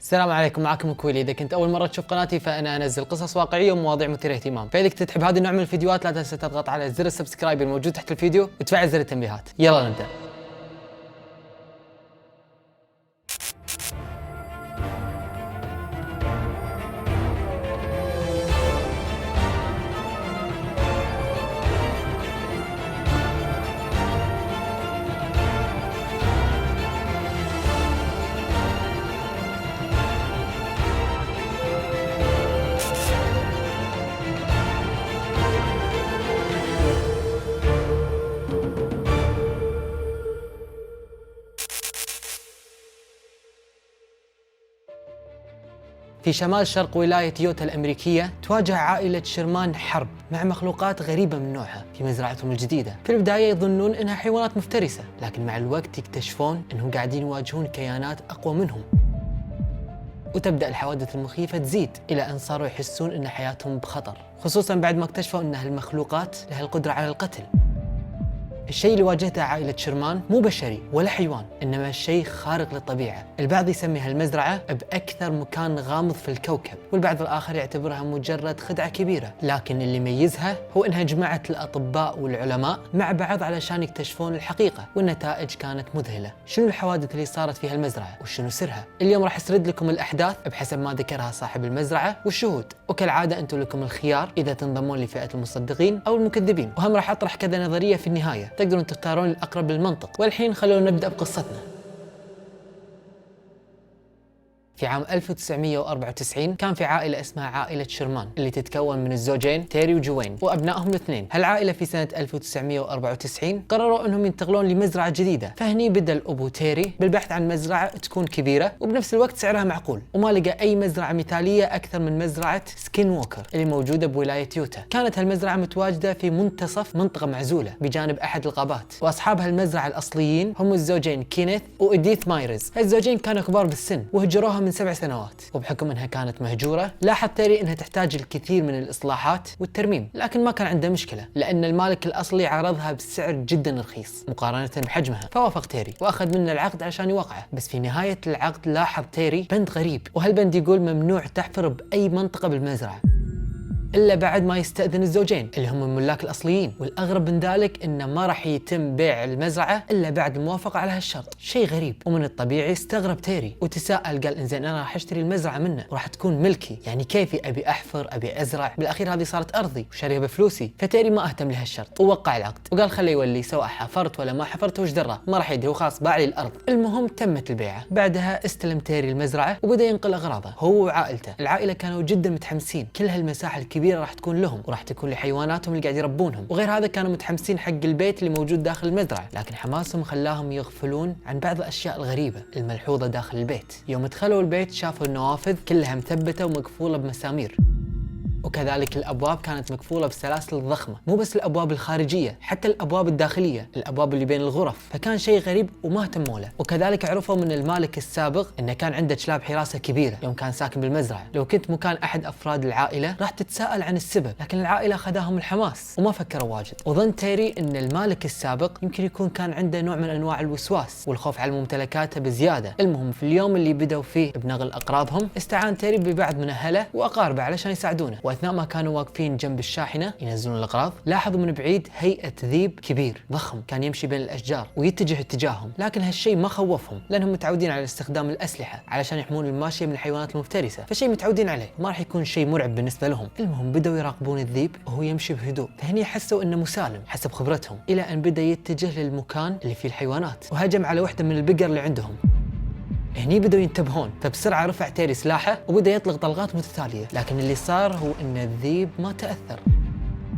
السلام عليكم، معكم كويلي. إذا كنت أول مرة تشوف قناتي فأنا أنزل قصص واقعية ومواضيع مثيرة اهتمام، فإذا كنت تحب هذا النوع من الفيديوهات لا تنسى تضغط على زر السبسكرايب الموجود تحت الفيديو وتفعل زر التنبيهات. يلا نبدأ. في شمال شرق ولاية يوتا الأمريكية تواجه عائلة شرمان حرب مع مخلوقات غريبة من نوعها في مزرعتهم الجديدة. في البداية يظنون إنها حيوانات مفترسة، لكن مع الوقت يكتشفون إنهم قاعدين يواجهون كيانات أقوى منهم، وتبدأ الحوادث المخيفة تزيد إلى أن صاروا يحسون إن حياتهم بخطر، خصوصاً بعد ما اكتشفوا إن هالمخلوقات لها القدرة على القتل. الشيء اللي واجهته عائلة شرمان مو بشري ولا حيوان، إنما شيء خارق للطبيعة. البعض يسمي هالمزرعة بأكثر مكان غامض في الكوكب، والبعض الآخر يعتبرها مجرد خدعة كبيرة، لكن اللي يميزها هو إنها جمعت الأطباء والعلماء مع بعض علشان يكتشفون الحقيقة، والنتائج كانت مذهلة. شنو الحوادث اللي صارت في هالمزرعة وشنو سرها؟ اليوم راح أسرد لكم الأحداث بحسب ما ذكرها صاحب المزرعة والشهود، وكالعادة أنتم لكم الخيار إذا تنضمون لفئة المصدقين أو المكذبين، وهم راح أطرح كذا نظرية في النهاية تقدرون تختارون الأقرب للمنطق. والحين خلونا نبدأ بقصتنا. في عام 1994 كان في عائلة اسمها عائلة شرمان اللي تتكون من الزوجين تيري وجوين وأبنائهم الاثنين. هالعائلة في سنة 1994 قرروا أنهم ينتقلون لمزرعة جديدة، فهني بدأ الأبو تيري بالبحث عن مزرعة تكون كبيرة وبنفس الوقت سعرها معقول، وما لقى أي مزرعة مثالية أكثر من مزرعة سكين ووكر اللي موجودة بولاية يوتا. كانت هالمزرعة متواجدة في منتصف منطقة معزولة بجانب أحد الغابات، وأصحاب هالمزرعة الأصليين هم الزوجين كينيث وإديث مايرز. هالزوجين كانوا كبار بالسن وهجروها من 7 سنوات، وبحكم انها كانت مهجوره لاحظ تيري انها تحتاج الكثير من الاصلاحات والترميم، لكن ما كان عنده مشكله لان المالك الاصلي عرضها بسعر جدا رخيص مقارنه بحجمها. فوافق تيري واخذ منه العقد عشان يوقعه، بس في نهايه العقد لاحظ تيري بند غريب، وهالبند يقول ممنوع تحفر باي منطقه بالمزرعه إلا بعد ما يستأذن الزوجين اللي هم الملاك الأصليين، والأغرب من ذلك إنه ما راح يتم بيع المزرعة إلا بعد الموافقة على هالشرط. شيء غريب، ومن الطبيعي استغرب تيري وتساءل، قال إنزين أنا راح أشتري المزرعة منه وراح تكون ملكي، يعني كيفي أبي أحفر أبي أزرع، بالأخير هذه صارت أرضي وشاريها بفلوسي. فتيري ما أهتم لهالشرط ووقع العقد وقال خليه يولي، سواء حفرت ولا ما حفرت وش دراه، ما راح يدري، وخلاص باع لي الأرض. المهم تمت البيعة. بعدها استلم تيري المزرعة وبدأ ينقل أغراضه هو وعائلته. العائلة كانوا جدا متحمسين، كل هالمساحة الكبيرة راح تكون لهم وراح تكون لحيواناتهم اللي قاعد يربونهم، وغير هذا كانوا متحمسين حق البيت اللي موجود داخل المزرعة، لكن حماسهم خلاهم يغفلون عن بعض الأشياء الغريبة الملحوظة داخل البيت. يوم دخلوا البيت شافوا النوافذ كلها مثبتة ومقفولة بمسامير، وكذلك الأبواب كانت مقفولة بسلاسل ضخمة، مو بس الأبواب الخارجية حتى الأبواب الداخلية، الأبواب اللي بين الغرف. فكان شيء غريب وما اهتموا له. وكذلك عرفوا من المالك السابق إنه كان عنده كلاب حراسة كبيرة يوم كان ساكن بالمزرعة. لو كنت مكان أحد أفراد العائلة راح تتساءل عن السبب، لكن العائلة خذاهم الحماس وما فكروا واجد. وظن تيري إن المالك السابق يمكن يكون كان عنده نوع من أنواع الوسواس والخوف على ممتلكاته بزيادة. المهم في اليوم اللي بدأوا فيه بنقل أقراضهم استعان تيري ببعض من أهله وأقاربه علشان يساعدونه، وأثناء ما كانوا واقفين جنب الشاحنة ينزلون الأغراض لاحظوا من بعيد هيئة ذيب كبير ضخم كان يمشي بين الأشجار ويتجه اتجاههم، لكن هالشيء ما خوفهم لأنهم متعودين على استخدام الأسلحة علشان يحمون الماشية من الحيوانات المفترسة، فشيء متعودين عليه ما راح يكون شيء مرعب بالنسبة لهم. المهم بدأوا يراقبون الذيب وهو يمشي بهدوء، فهني حسوا إنه مسالم حسب خبرتهم، إلى أن بدأ يتجه للمكان اللي فيه الحيوانات وهجم على واحدة من البقر اللي عندهم. هني بدأوا ينتبهون، فبسرعة رفع تيري سلاحه وبدأ يطلق طلقات متتالية، لكن اللي صار هو إن الذيب ما تأثر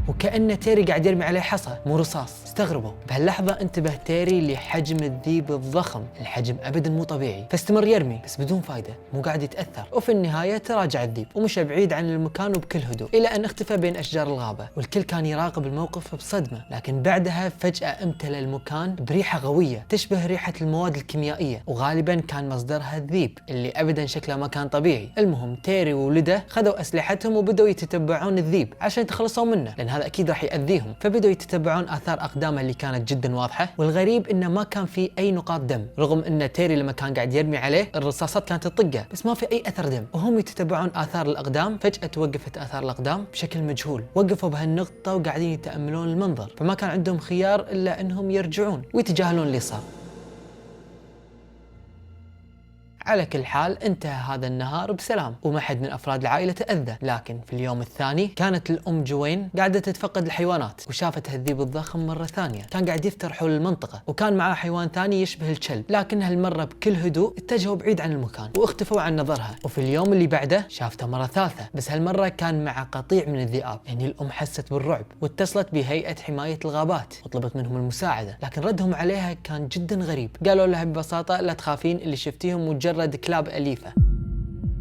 وكأن تيري قاعد يرمي عليه حصى مو رصاص. استغربوا بهاللحظة، انتبه تيري لحجم الذيب الضخم، الحجم أبدا مو طبيعي، فاستمر يرمي بس بدون فايدة، مو قاعد يتأثر. وفي النهاية تراجع الذيب ومشى بعيد عن المكان وبكل هدوء إلى أن اختفى بين أشجار الغابة، والكل كان يراقب الموقف بصدمة. لكن بعدها فجأة امتلأ المكان بريحة قوية تشبه ريحة المواد الكيميائية، وغالبا كان مصدرها الذيب اللي أبدا شكله ما كان طبيعي. المهم تيري وولده خذوا أسلحتهم وبدأوا يتتبعون الذيب عشان يتخلصون منه، لأن هذا أكيد راح يأذيهم. فبدأوا يتتبعون آثار أقدام أقدامه اللي كانت جدا واضحة، والغريب إنه ما كان في أي نقاط دم، رغم إن تيري لما كان قاعد يرمي عليه الرصاصات كانت تطقه بس ما في أي أثر دم. وهم يتتبعون آثار الأقدام فجأة توقفت آثار الأقدام بشكل مجهول. وقفوا بهالنقطة وقاعدين يتأملون المنظر، فما كان عندهم خيار إلا إنهم يرجعون ويتجاهلون اللي صار. على كل حال انتهى هذا النهار بسلام وما حد من افراد العائله تاذى، لكن في اليوم الثاني كانت الام جوين قاعده تتفقد الحيوانات وشافت هالذيب الضخم مره ثانيه كان قاعد يفتر حول المنطقه، وكان معاه حيوان ثاني يشبه الكلب، لكن هالمره بكل هدوء اتجهوا بعيد عن المكان واختفوا عن نظرها. وفي اليوم اللي بعده شافته مره ثالثه، بس هالمره كان مع قطيع من الذئاب. يعني الام حست بالرعب واتصلت بهيئه حمايه الغابات وطلبت منهم المساعده، لكن ردهم عليها كان جدا غريب. قالوا لها ببساطه لا تخافين، اللي شفتيهم مجرد كلاب أليفة،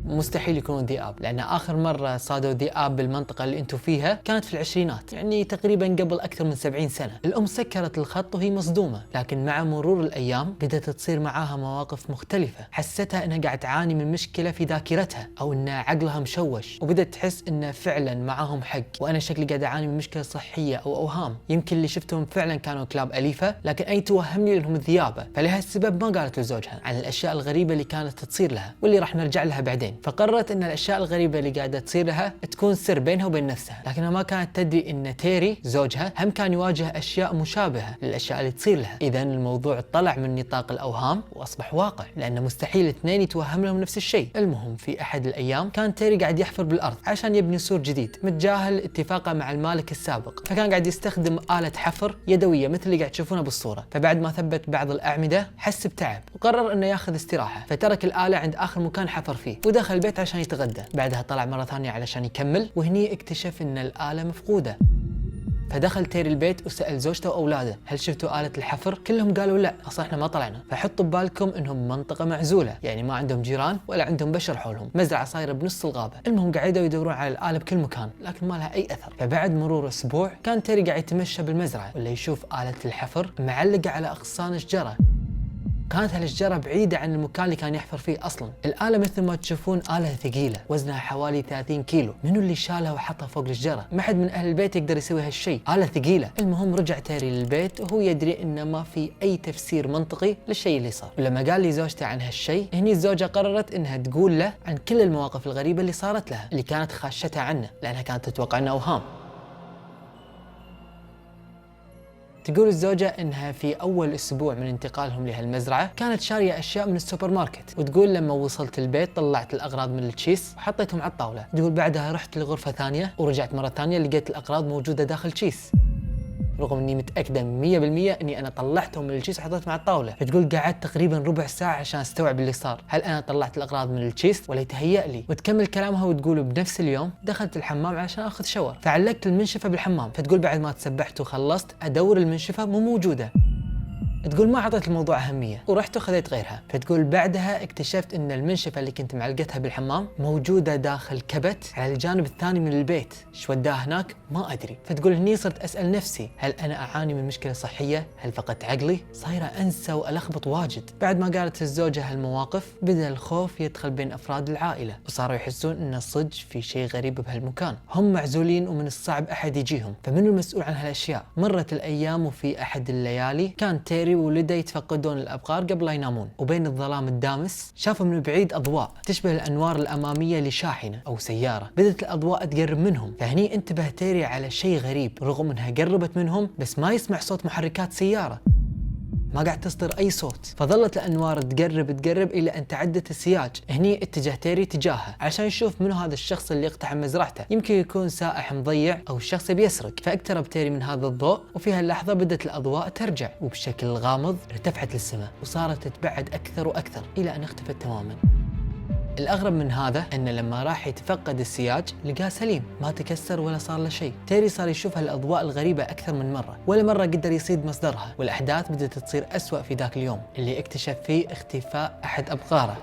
مستحيل يكونون ذئاب، لأن آخر مرة صادوا ذئاب بالمنطقة اللي انتم فيها كانت في العشرينات، يعني تقريبا قبل أكثر من 70 سنة. الأم سكرت الخط وهي مصدومة، لكن مع مرور الأيام بدأت تصير معاها مواقف مختلفة حستها إنها قاعد تعاني من مشكلة في ذاكرتها أو إن عقلها مشوش، وبدأت تحس إنه فعلا معاهم حق، وأنا شكلي قاعد أعاني من مشكلة صحية أو أوهام، يمكن اللي شفتهم فعلا كانوا كلاب أليفة لكن أي توهمني إنهم ذئابة. فلهالسبب ما قالت لزوجها عن الأشياء الغريبة اللي كانت تصير لها واللي راح نرجع لها بعدين. فقررت ان الاشياء الغريبه اللي قاعده تصير لها تكون سر بينها وبين نفسها، لكنها ما كانت تدري ان تيري زوجها هم كان يواجه اشياء مشابهه للاشياء اللي تصير لها. اذا الموضوع طلع من نطاق الاوهام واصبح واقع، لان مستحيل اثنين يتوهم لهم نفس الشيء. المهم في احد الايام كان تيري قاعد يحفر بالارض عشان يبني سور جديد، متجاهل اتفاقه مع المالك السابق، فكان قاعد يستخدم آلة حفر يدويه مثل اللي قاعد تشوفونه بالصوره. فبعد ما ثبت بعض الاعمده حس بتعب وقرر انه ياخذ استراحه، فترك الآلة عند اخر مكان حفر فيه ودخل البيت عشان يتغدى. بعدها طلع مرة ثانية علشان يكمل، وهني اكتشف ان الآلة مفقودة. فدخل تيري البيت وسأل زوجته وأولاده هل شفتوا آلة الحفر؟ كلهم قالوا لا، أصلا احنا ما طلعنا. فحطوا ببالكم انهم منطقة معزولة، يعني ما عندهم جيران ولا عندهم بشر حولهم، مزرعة صايرة بنص الغابة. المهم قعدوا يدورون على الآلة بكل مكان لكن ما لها أي أثر. فبعد مرور أسبوع كان تيري قاعد يتمشى بالمزرعة ولا يشوف آلة الحفر معلقة على أغصان شجرة. كانت هالشجرة بعيدة عن المكان اللي كان يحفر فيه أصلا. الآلة مثل ما تشوفون آلة ثقيلة وزنها حوالي 30 كيلو. منو اللي شالها وحطها فوق الشجرة؟ ما حد من أهل البيت يقدر يسوي هالشيء، آلة ثقيلة. المهم رجع تيري للبيت وهو يدري إنه ما في أي تفسير منطقي للشيء اللي صار. ولما قال لي زوجته عن هالشيء، هني الزوجة قررت إنها تقول له عن كل المواقف الغريبة اللي صارت لها، اللي كانت خاشتها عنه لأنها كانت تتوقع إنه أوهام. تقول الزوجة انها في اول اسبوع من انتقالهم لهالمزرعة كانت شارية اشياء من السوبر ماركت، وتقول لما وصلت البيت طلعت الاغراض من الكيس وحطيتهم على الطاولة. تقول بعدها رحت لغرفة ثانية ورجعت مرة ثانية لقيت الاغراض موجودة داخل كيس، رغم اني متاكده 100% اني انا طلعتهم من الكيس وحطيتهم على الطاوله. فتقول قعدت تقريبا ربع ساعه عشان استوعب اللي صار، هل انا طلعت الاغراض من الكيس ولا يتهيأ لي؟ وتكمل كلامها وتقول بنفس اليوم دخلت الحمام عشان اخذ شاور، فعلقت المنشفه بالحمام. فتقول بعد ما تسبحت وخلصت ادور المنشفه مو موجوده. تقول ما اعطيت الموضوع اهميه ورحت وخذيت غيرها. فتقول بعدها اكتشفت ان المنشفه اللي كنت معلقتها بالحمام موجوده داخل كبت على الجانب الثاني من البيت، شو وداها هناك ما ادري. فتقول هني صرت اسال نفسي هل انا اعاني من مشكله صحيه؟ هل فقدت عقلي؟ صايره انسى والخبط واجد. بعد ما قالت الزوجه هالمواقف بدا الخوف يدخل بين افراد العائله، وصاروا يحسون ان صدق في شيء غريب بهالمكان، هم معزولين ومن الصعب احد يجيهم، فمن المسؤول عن هالاشياء؟ مرت الايام وفي احد الليالي كان تيري وولده يتفقدون الابقار قبل لا ينامون، وبين الظلام الدامس شافوا من بعيد اضواء تشبه الانوار الاماميه لشاحنه او سياره. بدت الاضواء تقرب منهم، فهني انتبه تيري على شيء غريب، رغم انها قربت منهم بس ما يسمع صوت محركات سياره، ما قاعد تصدر اي صوت. فظلت الانوار تقرب الى ان تعدت السياج. هني اتجه تيري تجاهها عشان يشوف منو هذا الشخص اللي يقتحم مزرعته، يمكن يكون سائح مضيع او شخص بيسرق. فاقترب تيري من هذا الضوء، وفي هاللحظه بدت الاضواء ترجع وبشكل غامض ارتفعت للسماء وصارت تتبعد اكثر واكثر الى ان اختفت تماما. الأغرب من هذا أن لما راح يتفقد السياج لقاه سليم، ما تكسر ولا صار له شيء. تيري صار يشوف هالأضواء الغريبة أكثر من مرة، ولا مرة قدر يصيد مصدرها. والأحداث بدأت تصير أسوأ في ذاك اليوم اللي اكتشف فيه اختفاء أحد أبقاره.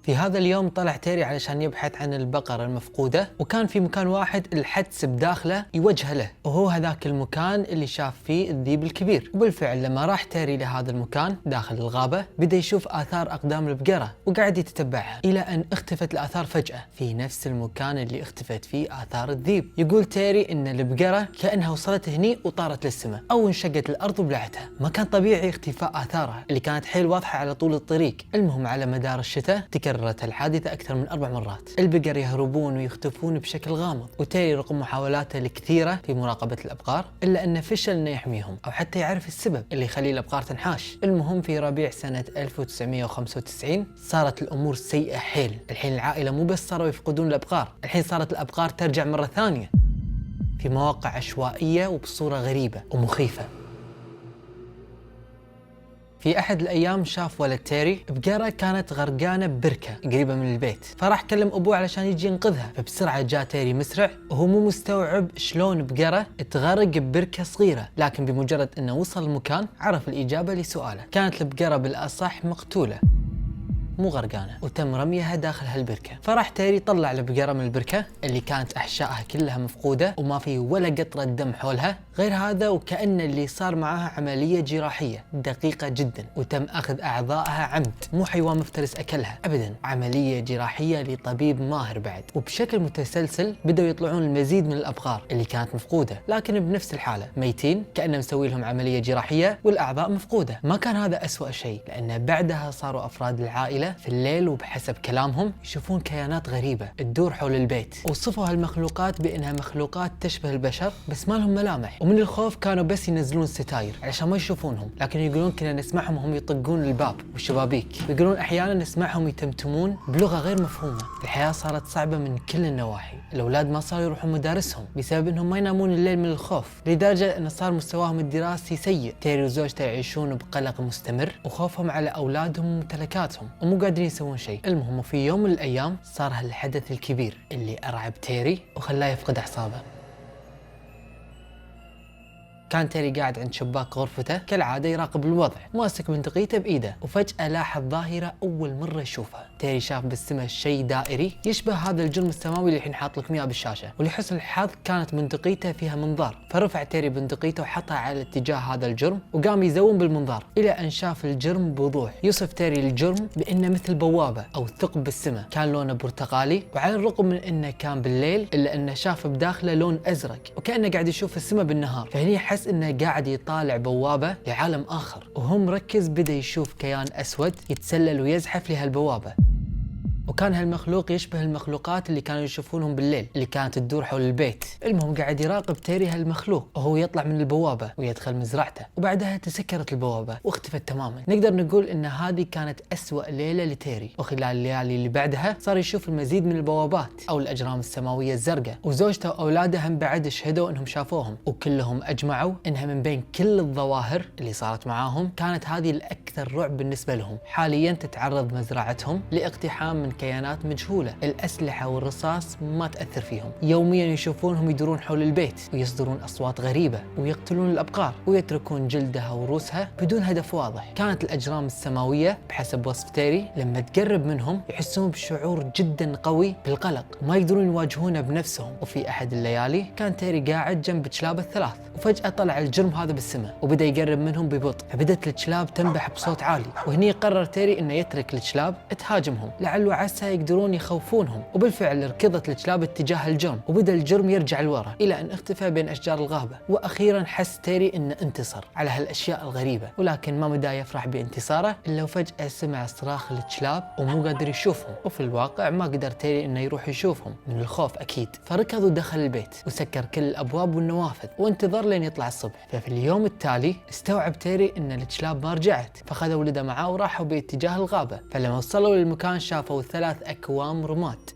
في هذا اليوم طلع تيري علشان يبحث عن البقرة المفقودة، وكان في مكان واحد الحدس بداخله يوجه له، وهو هذاك المكان اللي شاف فيه الذيب الكبير. وبالفعل لما راح تيري لهذا المكان داخل الغابة بدأ يشوف آثار أقدام البقرة وقاعد يتتبعها إلى أن اختفت الآثار فجأة في نفس المكان اللي اختفت فيه آثار الذيب. يقول تيري إن البقرة كأنها وصلت هني وطارت للسماء أو انشقت الأرض وبلعتها. ما كان طبيعي اختفاء آثارها اللي كانت حيل واضحة على طول الطريق. المهم على مدار الشتاء تكررت الحادثة أكثر من 4 مرات. البقر يهربون ويختفون بشكل غامض، وتيري رغم محاولاته الكثيرة في مراقبة الأبقار إلا أنه فشل إنه يحميهم أو حتى يعرف السبب اللي يخلي الأبقار تنحاش. المهم في ربيع سنة 1995 صارت الأمور سيئة حيل. الحين العائلة مو بس صاروا يفقدون الأبقار، الحين صارت الأبقار ترجع مرة ثانية في مواقع عشوائية وبصورة غريبة ومخيفة. في أحد الأيام شاف ولد تيري بقرة كانت غرقانة ببركة قريبة من البيت، فراح كلم أبوه علشان يجي ينقذها. فبسرعة جاء تيري مسرع وهو مو مستوعب شلون بقرة تغرق ببركة صغيرة، لكن بمجرد أنه وصل المكان عرف الإجابة لسؤاله. كانت البقرة بالأصح مقتولة مو غرقانة، وتم رميها داخل هالبركة. فراح تيري طلع البقرة من البركة اللي كانت أحشائها كلها مفقودة وما في ولا قطرة دم حولها. غير هذا وكأن اللي صار معاها عملية جراحية دقيقة جدا، وتم أخذ أعضائها عمد، مو حيوان مفترس أكلها أبدا، عملية جراحية لطبيب ماهر بعد. وبشكل متسلسل بدأوا يطلعون المزيد من الأبقار اللي كانت مفقودة لكن بنفس الحالة، ميتين كأنه مسوي لهم عملية جراحية والأعضاء مفقودة. ما كان هذا أسوأ شيء، لأن بعدها صاروا أفراد العائلة في الليل وبحسب كلامهم يشوفون كيانات غريبة تدور حول البيت. وصفوا هالمخلوقات بأنها مخلوقات تشبه البشر بس ما لهم ملامح، ومن الخوف كانوا بس ينزلون الستاير علشان ما يشوفونهم. لكن يقولون كنا نسمعهم وهم يطقون الباب والشبابيك، ويقولون أحيانا نسمعهم يتمتمون بلغة غير مفهومة. الحياة صارت صعبة من كل النواحي، الأولاد ما صاروا يروحون مدارسهم بسبب أنهم ما ينامون الليل من الخوف، لدرجة أن صار مستواهم الدراسي سيء. تيري وزوجته يعيشون بقلق مستمر وخوفهم على أولادهم وممتلكاتهم ومو قادرين يسوون شيء. المهم في يوم من الأيام صار هالحدث الكبير اللي أرعب تيري وخلاه يفقد أعصابه. كان تيري قاعد عند شباك غرفته كالعادة يراقب الوضع، ماسك بندقيته بإيده، وفجأة لاحظ ظاهرة أول مرة يشوفها. تيري شاف بالسماء شيء دائري يشبه هذا الجرم السماوي اللي الحين حاط لك إياه بالشاشة، ولحسن الحظ كانت بندقيته فيها منظار. فرفع تيري بندقيته وحطها على اتجاه هذا الجرم وقام يزوم بالمنظار إلى أن شاف الجرم بوضوح. يوصف تيري الجرم بأنه مثل بوابة أو ثقب بالسماء، كان لونه برتقالي، وعلى الرغم من أنه كان بالليل إلا أنه شاف بداخله لون أزرق وكأنه قاعد يشوف السماء بالنهار. فهني حس انه قاعد يطالع بوابة لعالم آخر، وهو مركز بدأ يشوف كيان أسود يتسلل ويزحف لهالبوابة. وكان هالمخلوق يشبه المخلوقات اللي كانوا يشوفونهم بالليل اللي كانت تدور حول البيت. المهم قاعد يراقب تيري هالمخلوق وهو يطلع من البوابة ويدخل مزرعته، وبعدها تسكرت البوابة واختفت تماما. نقدر نقول ان هذه كانت أسوأ ليلة لتيري، وخلال الليالي اللي بعدها صار يشوف المزيد من البوابات او الأجرام السماوية الزرقاء. وزوجته واولاده هم بعد شهدوا انهم شافوهم، وكلهم اجمعوا انها من بين كل الظواهر اللي صارت معاهم كانت هذه الاكثر رعب بالنسبة لهم. حاليا تتعرض مزرعتهم لاقتحام من كيانات مجهولة، الأسلحة والرصاص ما تأثر فيهم. يوميا يشوفونهم يدورون حول البيت ويصدرون أصوات غريبة ويقتلون الأبقار ويتركون جلدها وروسها بدون هدف واضح. كانت الأجرام السماوية بحسب وصف تيري لما تقرب منهم يحسون بشعور جدا قوي بالقلق وما يقدرون يواجهونه بنفسهم. وفي أحد الليالي كان تيري قاعد جنب كلاب الثلاث، وفجأة طلع الجرم هذا بالسماء وبدأ يقرب منهم ببطء، فبدت الكلاب تنبح بصوت عالي. وهني قرر تيري انه يترك الكلاب تهاجمهم لعله عسى يقدرون يخوفونهم. وبالفعل ركضت الكلاب اتجاه الجرم، وبدأ الجرم يرجع لورا إلى أن اختفى بين أشجار الغابة. وأخيرا حس تيري إنه انتصر على هالأشياء الغريبة، ولكن ما مدى يفرح بانتصاره إلا وفجأة سمع صراخ الكلاب ومو قادر يشوفهم. وفي الواقع ما قدر تيري إنه يروح يشوفهم من الخوف أكيد، فركض ودخل البيت وسكر كل الأبواب والنوافذ وانتظر لين يطلع الصبح. ففي اليوم التالي استوعب تيري إن الكلاب ما رجعت، فخذوا ولده معاه وراحوا باتجاه الغابة. فلما وصلوا للمكان شافوا 3 أكوام رماد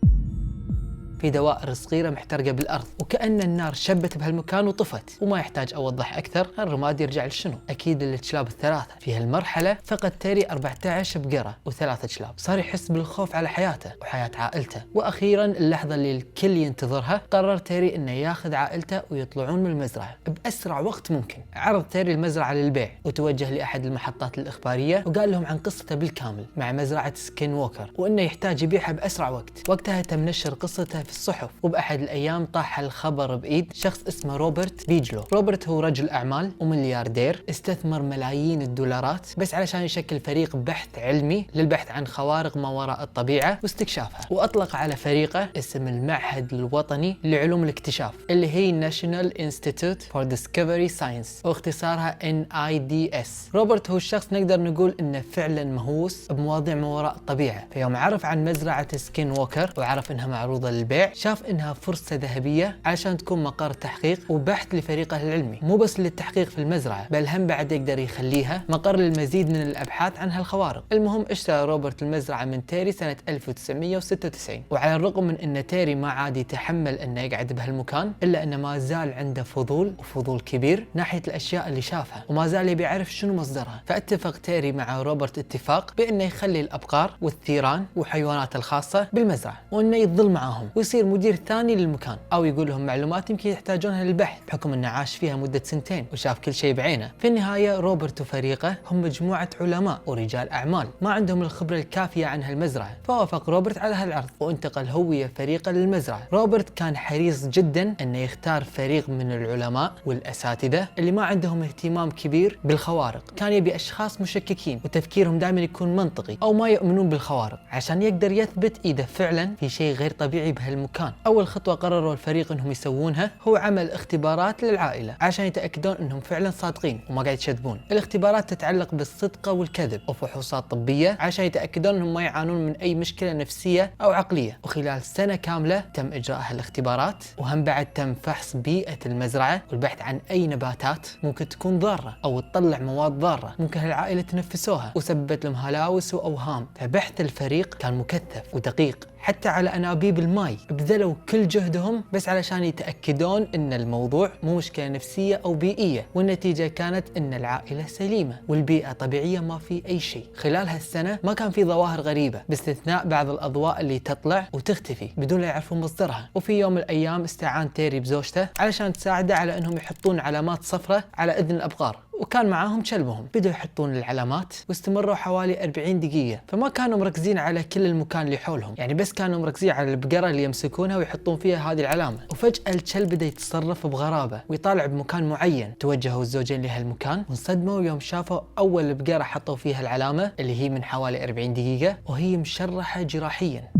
في دوائر صغيرة محترقة بالأرض، وكأن النار شبت بهالمكان وطفت. وما يحتاج أوضح أكثر، الرماد يرجع لشنو؟ أكيد للكلاب الثلاثة. في هالمرحلة فقد تيري 14 بقرة و3 كلاب، صار يحس بالخوف على حياته وحياة عائلته. وأخيرا اللحظة اللي الكل ينتظرها، قرر تيري إنه ياخذ عائلته ويطلعون من المزرعة بأسرع وقت ممكن. عرض تيري المزرعة للبيع وتوجه لأحد المحطات الإخبارية وقال لهم عن قصته بالكامل مع مزرعة سكين ووكر، وإنه يحتاج يبيعها بأسرع وقت. وقتها تم نشر قصته في الصحف، وبأحد الأيام طاح الخبر بإيد شخص اسمه روبرت بيجلو. روبرت هو رجل أعمال وملياردير، استثمر ملايين الدولارات بس علشان يشكل فريق بحث علمي للبحث عن خوارق ما وراء الطبيعة واستكشافها. وأطلق على فريقه اسم المعهد الوطني لعلوم الاكتشاف اللي هي National Institute for Discovery Science، واختصارها NIDS. روبرت هو الشخص نقدر نقول انه فعلا مهووس بمواضيع ما وراء الطبيعة. في يوم عرف عن مزرعة سكين ووكر وعرف انها معروضة للبيع، شاف انها فرصة ذهبية علشان تكون مقر تحقيق وبحث لفريقه العلمي، مو بس للتحقيق في المزرعة بل هم بعد يقدر يخليها مقر للمزيد من الابحاث عن هالخوارق. المهم اشترى روبرت المزرعة من تيري سنة 1996، وعلى الرغم من ان تيري ما عاد يتحمل انه يقعد بهالمكان الا انه ما زال عنده فضول كبير ناحية الاشياء اللي شافها، وما زال يبي يعرف شنو مصدرها. فاتفق تيري مع روبرت اتفاق بانه يخلي الابقار والثيران والحيوانات الخاصة بالمزرعة وانه يظل معاهم ويصير مدير ثاني للمكان، او يقول لهم معلومات يمكن يحتاجونها للبحث بحكم انه عاش فيها مدة 2 وشاف كل شيء بعينه. في النهاية روبرت وفريقه هم مجموعة علماء ورجال اعمال ما عندهم الخبرة الكافية عن هالمزرعة، فوافق روبرت على هالعرض وانتقل هو ويا فريقه للمزرعة. روبرت كان حريص جدا انه يختار فريق من العلماء والاساتذة اللي ما عندهم اهتمام كبير بالخوارق، كان يبي اشخاص مشككين وتفكيرهم دائما يكون منطقي او ما يؤمنون بالخوارق عشان يقدر يثبت اذا فعلا في شيء غير طبيعي بهالمكان. اول خطوة قرروا الفريق انهم يسوونها هو عمل اختبارات للعائلة عشان يتاكدون انهم فعلا صادقين وما قاعد يكذبون. الاختبارات تتعلق بالصدق والكذب وفحوصات طبية عشان يتاكدون انهم ما يعانون من اي مشكلة نفسية او عقلية. وخلال سنة كاملة تم اجراء هالاختبارات، وهم بعد تم فحص بيئة المزرعة والبحث عن اي نباتات ممكن تكون ضارة او تطلع مواد ضارة ممكن هالعائلة تنفسوها وسببت لهم هلاوس واوهام. فبحث الفريق كان مكثف ودقيق حتى على انابيب الماء، بذلوا كل جهدهم بس علشان يتاكدون ان الموضوع مو مشكلة نفسية او بيئية، والنتيجة كانت ان العائلة سليمة والبيئة طبيعية ما في اي شيء. خلال هالسنة ما كان في ظواهر غريبة باستثناء بعض الاضواء اللي تطلع وتختفي بدون لا يعرفون مصدرها. وفي يوم من الايام استعان تيري بزوجته علشان تساعده على انهم يحطون علامات صفراء على اذن الابقار، وكان معاهم كلبهم. بدوا يحطون العلامات واستمروا حوالي 40 دقيقة، فما كانوا مركزين على كل المكان اللي حولهم، يعني بس كانوا مركزين على البقرة اللي يمسكونها ويحطون فيها هذه العلامة. وفجأة الكلب بدأ يتصرف بغرابة ويطالع بمكان معين. توجهوا الزوجين لهالمكان وانصدموا يوم شافوا أول بقرة حطوا فيها العلامة اللي هي من حوالي 40 دقيقة وهي مشرحة جراحيا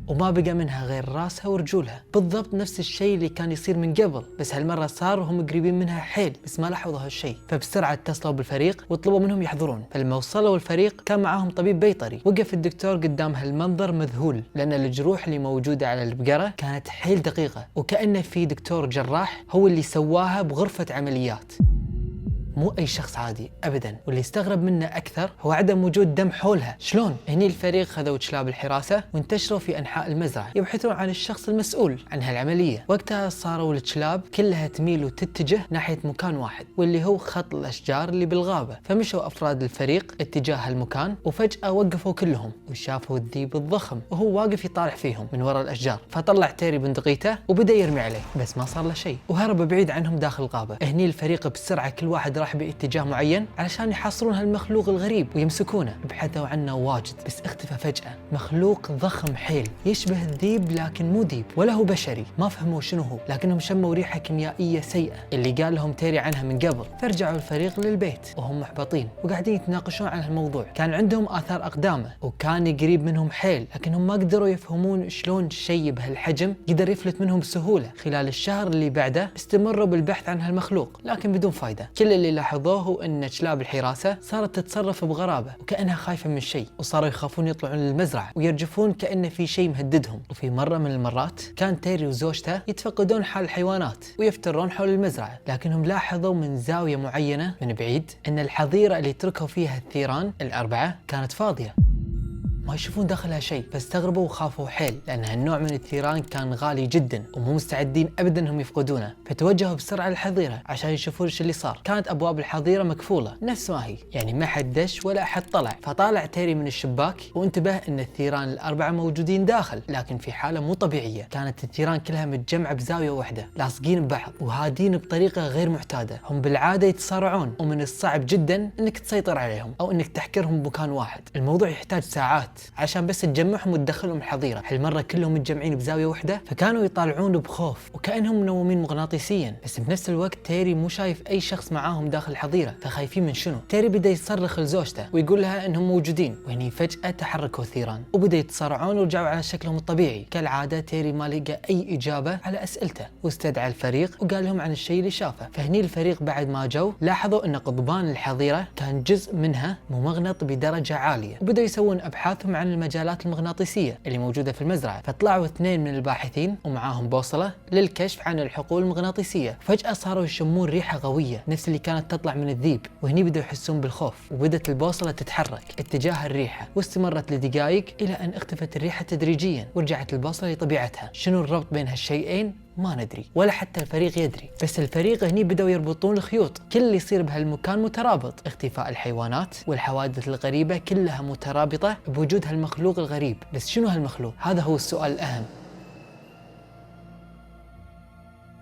وما بقى منها غير راسها ورجولها، بالضبط نفس الشيء اللي كان يصير من قبل، بس هالمرة صار وهم قريبين منها حيل بس ما لاحظوا هالشيء. فبسرعة اتصلوا بالفريق وطلبوا منهم يحضرون. فلما وصلوا الفريق كان معاهم طبيب بيطري. وقف الدكتور قدام هالمنظر مذهول لأن الجروح اللي موجودة على البقرة كانت حيل دقيقة، وكأنه في دكتور جراح هو اللي سواها بغرفة عمليات، مو اي شخص عادي ابدا. واللي استغرب منه اكثر هو عدم وجود دم حولها. شلون؟ هني الفريق خذوا كلاب الحراسه وانتشروا في انحاء المزرعه يبحثون عن الشخص المسؤول عن هالعمليه. وقتها صاروا الكلاب كلها تميل وتتجه ناحيه مكان واحد واللي هو خط الاشجار اللي بالغابه. فمشوا افراد الفريق اتجاه هالمكان وفجاه وقفوا كلهم وشافوا الذيب الضخم وهو واقف يطالع فيهم من وراء الاشجار. فطلع تيري بندقيته وبدا يرمي عليه بس ما صار له شيء وهرب بعيد عنهم داخل الغابه. هني الفريق بسرعه كل واحد راح باتجاه معين علشان يحاصرون هالمخلوق الغريب ويمسكونه. بحثوا عنه واجد بس اختفى فجأة. مخلوق ضخم حيل يشبه الذيب لكن مو ذيب ولا هو بشري. ما فهموا شنو هو لكنهم شموا ريحة كيميائية سيئة اللي قال لهم تيري عنها من قبل. فرجعوا الفريق للبيت وهم محبطين وقاعدين يتناقشون عن هالموضوع. كان عندهم آثار أقدامه وكان قريب منهم حيل لكنهم ما قدروا يفهمون شلون شيء بهالحجم قدر يفلت منهم بسهولة. خلال الشهر اللي بعده استمروا بالبحث عن هالمخلوق لكن بدون فايدة. كل اللي لاحظوه هو ان كلاب الحراسة صارت تتصرف بغرابة وكأنها خايفة من شيء، وصاروا يخافون يطلعون للمزرعة ويرجفون كأن في شيء مهددهم. وفي مرة من المرات كان تيري وزوجته يتفقدون حال الحيوانات ويفترون حول المزرعة، لكنهم لاحظوا من زاوية معينة من بعيد ان الحظيرة اللي تركوا فيها الثيران الأربعة كانت فاضية ما يشوفون داخلها شيء، فاستغربوا وخافوا حيل لأن هالنوع من الثيران كان غالي جدا ومو مستعدين أبدا انهم يفقدونه، فتوجهوا بسرعة للحظيرة عشان يشوفون ايش اللي صار. كانت أبواب الحظيرة مقفولة نفس ما هي، يعني ما حد دش ولا أحد طلع. فطالع تيري من الشباك وانتبه ان الثيران الأربعة موجودين داخل، لكن في حالة مو طبيعية. كانت الثيران كلها متجمعة بزاوية واحدة، لاصقين ببعض وهادين بطريقة غير معتادة. هم بالعادة يتصارعون ومن الصعب جدا انك تسيطر عليهم او انك تحكرهم بمكان واحد. الموضوع يحتاج ساعات عشان بس تجمعهم وتدخلهم الحظيرة. هالمرة كلهم متجمعين بزاوية واحدة، فكانوا يطالعون بخوف وكأنهم منومين مغناطيسيا. بس بنفس الوقت تيري مو شايف اي شخص معاهم داخل الحظيرة، فخايفين من شنو. تيري بدا يصرخ لزوجته ويقول لها انهم موجودين، وهني فجأة تحركوا الثيران وبدا يتصارعون ورجعوا على شكلهم الطبيعي. كالعادة تيري ما لقى اي اجابة على اسئلته، واستدعى الفريق وقال لهم عن الشيء اللي شافه. فهني الفريق بعد ما جو لاحظوا ان قضبان الحظيرة كان جزء منها ممغنط بدرجة عالية، وبدأوا يسوون ابحاثهم عن المجالات المغناطيسية اللي موجودة في المزرعة. فطلعوا اثنين من الباحثين ومعاهم بوصلة للكشف عن الحقول المغناطيسية. فجأة صاروا يشمون ريحة قوية نفس اللي كانت تطلع من الذيب، وهني بدأوا يحسون بالخوف، وبدت البوصلة تتحرك اتجاه الريحة، واستمرت لدقائق إلى أن اختفت الريحة تدريجيا ورجعت البوصلة لطبيعتها. شنو الربط بين هالشيئين؟ ما ندري، ولا حتى الفريق يدري. بس الفريق هني بدأوا يربطون الخيوط، كل اللي يصير بهالمكان مترابط. اختفاء الحيوانات والحوادث الغريبة كلها مترابطة بوجود هالمخلوق الغريب. بس شنو هالمخلوق؟ هذا هو السؤال الأهم.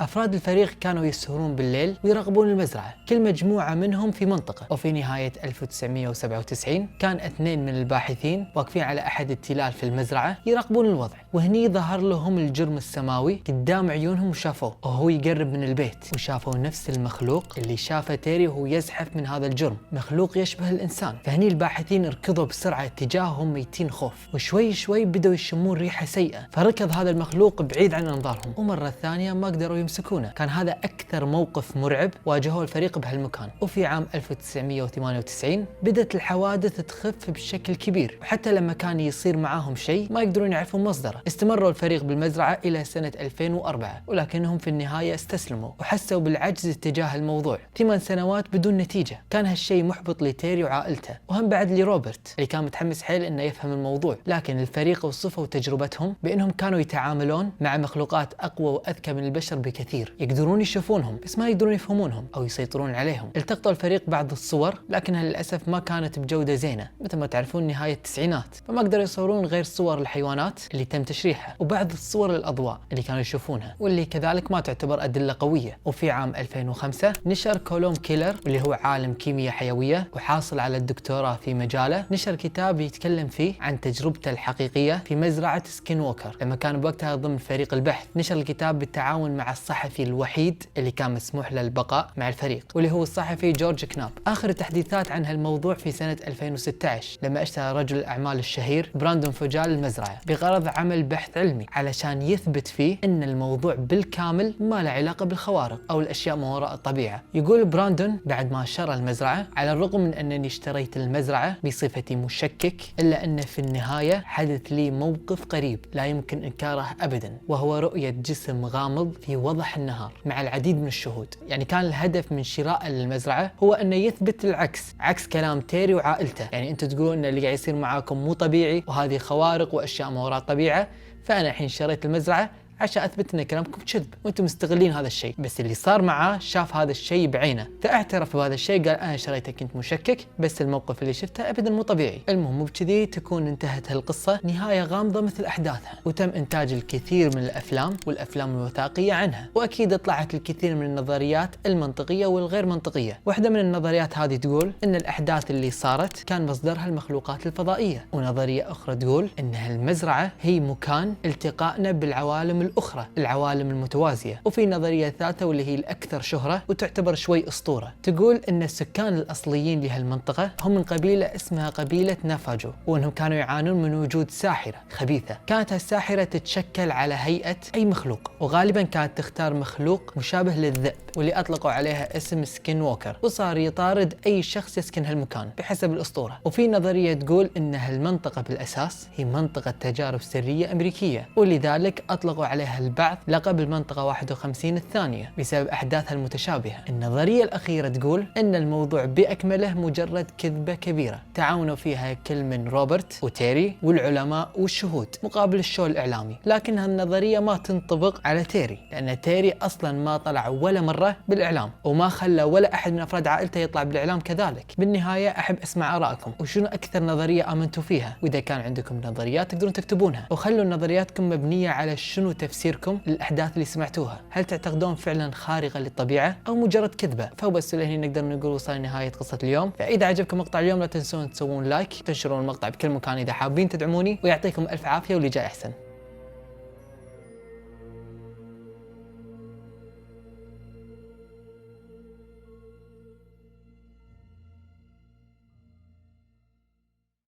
أفراد الفريق كانوا يسهرون بالليل ويراقبون المزرعة، كل مجموعة منهم في منطقة. وفي نهاية 1997 كان اثنين من الباحثين واقفين على أحد التلال في المزرعة يراقبون الوضع، وهني ظهر لهم الجرم السماوي قدام عيونهم وشافوه وهو يقرب من البيت، وشافوا نفس المخلوق اللي شافه تيري وهو يزحف من هذا الجرم، مخلوق يشبه الإنسان. فهني الباحثين ركضوا بسرعة اتجاههم ميتين خوف، وشوي شوي بدأوا يشمون ريحة سيئة، فركض هذا المخلوق بعيد عن أنظارهم، ومرة ثانية ما قدروا يمسكونه. كان هذا أكثر موقف مرعب واجهه الفريق بهالمكان. وفي عام 1998 بدت الحوادث تخف بشكل كبير، وحتى لما كان يصير معاهم شيء ما يقدرون يعرفون مصدره. استمروا الفريق بالمزرعة إلى سنة 2004، ولكنهم في النهاية استسلموا وحسوا بالعجز اتجاه الموضوع. 8 سنوات بدون نتيجة. كان هالشيء محبط لتيري وعائلته، وهم بعد لروبرت اللي كان متحمس حيل إنه يفهم الموضوع. لكن الفريق وصفوا تجربتهم بأنهم كانوا يتعاملون مع مخلوقات أقوى وأذكى من البشر بكثير، يقدرون يشوفونهم بس ما يقدرون يفهمونهم أو يسيطرون عليهم. التقطوا الفريق بعض الصور، لكنها للأسف ما كانت بجودة زينة، مثل ما تعرفون نهاية التسعينات، فما قدروا يصورون غير صور الحيوانات اللي تم تشريحها وبعض الصور للأضواء اللي كانوا يشوفونها، واللي كذلك ما تعتبر أدلة قوية. وفي عام 2005 نشر كولوم كيلر، واللي هو عالم كيمياء حيوية وحاصل على الدكتوراه في مجاله، نشر كتاب يتكلم فيه عن تجربته الحقيقية في مزرعة سكين ووكر لما كان بوقتها ضمن فريق البحث. نشر الكتاب بالتعاون مع الصحفي الوحيد اللي كان مسموح له البقاء مع الفريق، واللي هو الصحفي جورج كناب. آخر التحديثات عن هالموضوع في سنة 2016 لما اشترى رجل الأعمال الشهير براندون فوجال المزرعة بغرض عمل بحث علمي علشان يثبت فيه أن الموضوع بالكامل ما له علاقة بالخوارق أو الأشياء ما وراء الطبيعة. يقول براندون بعد ما شرى المزرعة: على الرغم من أنني اشتريت المزرعة بصفتي مشكك، إلا أن في النهاية حدث لي موقف قريب لا يمكن إنكاره أبدا، وهو رؤية جسم غامض في وضح النهار مع العديد من الشهود. يعني كان الهدف من شراء المزرعة هو أنه يثبت العكس، عكس كلام تيري وعائلته. يعني أنتم تقولون أن اللي قاعد يصير معاكم مو طبيعي وهذه خوارق وأشياء ما وراء الطبيعة، فأنا الحين شريت المزرعة عشان اثبت ان كلامكم كذب وانتم مستغلين هذا الشيء. بس اللي صار معاه شاف هذا الشيء بعينه، فاعترف بهذا الشيء، قال انا شريته كنت مشكك، بس الموقف اللي شفته ابدا مو طبيعي. المهم وبكذي تكون انتهت هالقصه نهايه غامضه مثل احداثها، وتم انتاج الكثير من الافلام والافلام الوثائقيه عنها، واكيد طلعت الكثير من النظريات المنطقيه والغير منطقيه. واحده من النظريات هذه تقول ان الاحداث اللي صارت كان مصدرها المخلوقات الفضائيه، ونظريه اخرى تقول ان هالمزرعه هي مكان التقائنا بالعوالم الأخرى، العوالم المتوازية. وفي نظرية ثالثة واللي هي الأكثر شهرة وتعتبر شوي أسطورة، تقول أن السكان الأصليين لهالمنطقة هم من قبيلة اسمها قبيلة نافاجو، وأنهم كانوا يعانون من وجود ساحرة خبيثة. كانت هالساحرة تتشكل على هيئة أي مخلوق، وغالبا كانت تختار مخلوق مشابه للذئب، واللي أطلقوا عليها اسم سكين ووكر، وصار يطارد أي شخص يسكن هالمكان بحسب الأسطورة. وفي نظرية تقول أن هالمنطقة بالأساس هي منطقة تجارب سرية أمريكية، ولذلك أطلقوا عليها البعض لقب المنطقة 51 الثانية بسبب أحداثها المتشابهة. النظرية الأخيرة تقول أن الموضوع بأكمله مجرد كذبة كبيرة تعاونوا فيها كل من روبرت وتيري والعلماء والشهود مقابل الشو الإعلامي، لكن هالنظرية ما تنطبق على تيري، لأن تيري أصلا ما طلع ولا مرة بالإعلام وما خلى ولا أحد من أفراد عائلته يطلع بالإعلام كذلك. بالنهاية أحب أسمع آرائكم وشنو أكثر نظرية آمنتوا فيها، وإذا كان عندكم نظريات تقدرون تكتبونها، وخلوا نظرياتكم مبنية على شنو تفسيركم للأحداث اللي سمعتوها. هل تعتقدون فعلا خارقة للطبيعة أو مجرد كذبة؟ فوبس لهني نقدر نقول وصلنا نهاية قصة اليوم. فإذا عجبكم مقطع اليوم لا تنسون تسوون لايك، تنشرون المقطع بكل مكان إذا حابين تدعموني، ويعطيكم ألف عافية واللي جاي أحسن.